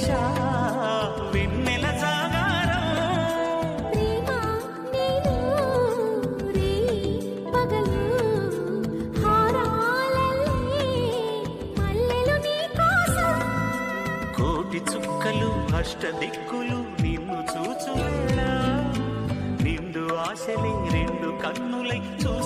శిరీష వెన్నెల జాగారం ప్రేమ నేను రే పగలు హారాలల్లే మల్లెలు నీ కోసం కోటి చుక్కలు అష్టదిక్కులు నిన్ను చూచు వేళ నిండు ఆశలే రెండు కన్నులై చూసి